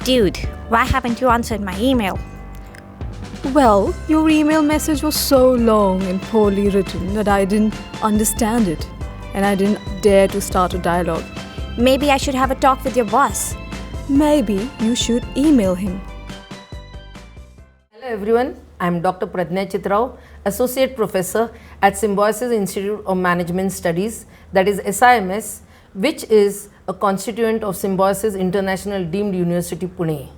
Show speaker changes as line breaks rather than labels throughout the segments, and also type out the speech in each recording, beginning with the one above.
Dude, why haven't you answered my email?
Well, your email message was so long and poorly written that I didn't understand it, and I didn't dare to start a dialogue.
Maybe I should have a talk with your boss.
Maybe you should email him.
Hello everyone, I am Dr. Pradnya Chitrao, Associate Professor at Symbiosis Institute of Management Studies, that is SIMS, which is a constituent of Symbiosis International Deemed University, Pune.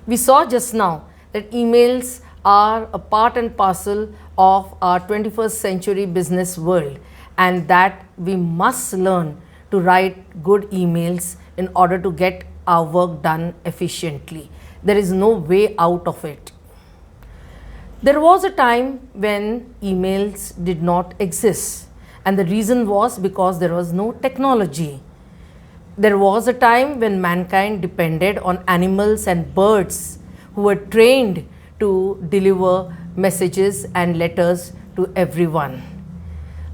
We saw just now that emails are a part and parcel of our 21st century business world, and that we must learn to write good emails in order to get our work done efficiently. There is no way out of it. There was a time when emails did not exist, and the reason was because there was no technology. There was a time when mankind depended on animals and birds who were trained to deliver messages and letters to everyone.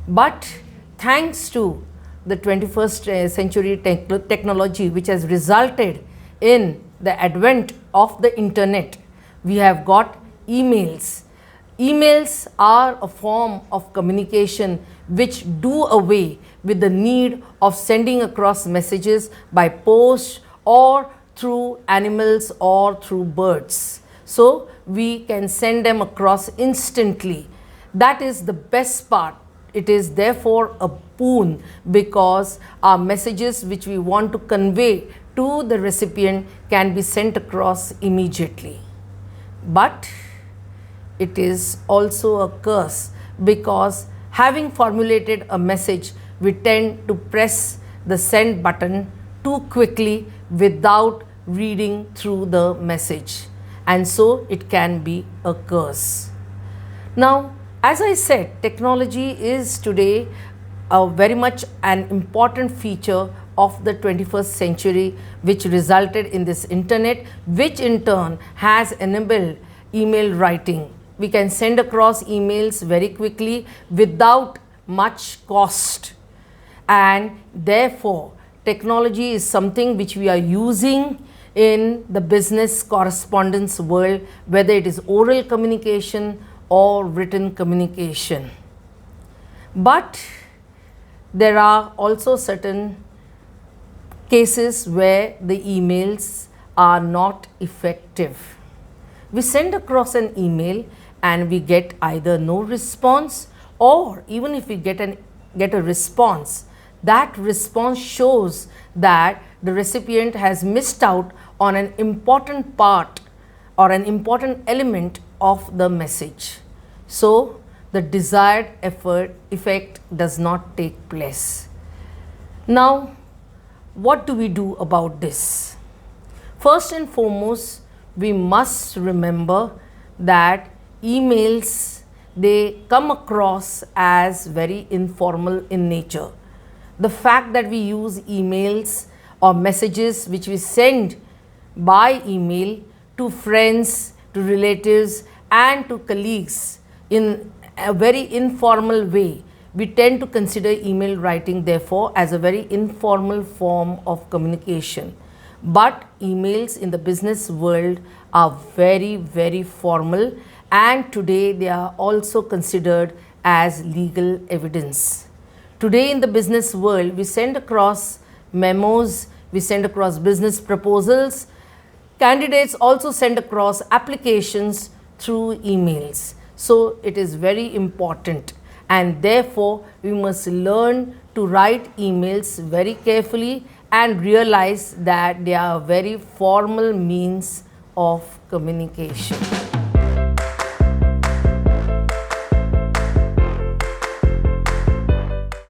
But thanks to the 21st century technology, which has resulted in the advent of the internet, we have got emails. Emails are a form of communication which do away with the need of sending across messages by post or through animals or through birds. So we can send them across instantly. That is the best part. It is therefore a boon because our messages which we want to convey to the recipient can be sent across immediately. But it is also a curse because having formulated a message, we tend to press the send button too quickly without reading through the message, and so it can be a curse. Now, as I said, technology is today very much an important feature of the 21st century, which resulted in this internet, which in turn has enabled email writing. We can send across emails very quickly without much cost, and therefore technology is something which we are using in the business correspondence world, whether it is oral communication or written communication. But there are also certain cases where the emails are not effective. We send across an email and we get either no response, or even if we get a response, that response shows that the recipient has missed out on an important part or an important element of the message. So the desired effect does not take place. Now, what do we do about this? First and foremost, we must remember that emails, they come across as very informal in nature. The fact that we use emails or messages which we send by email to friends, to relatives and to colleagues in a very informal way, we tend to consider email writing therefore as a very informal form of communication. But emails in the business world are very, very formal, and today they are also considered as legal evidence. Today in the business world, we send across memos, we send across business proposals. Candidates also send across applications through emails. So it is very important, and therefore we must learn to write emails very carefully and realize that they are a very formal means of communication.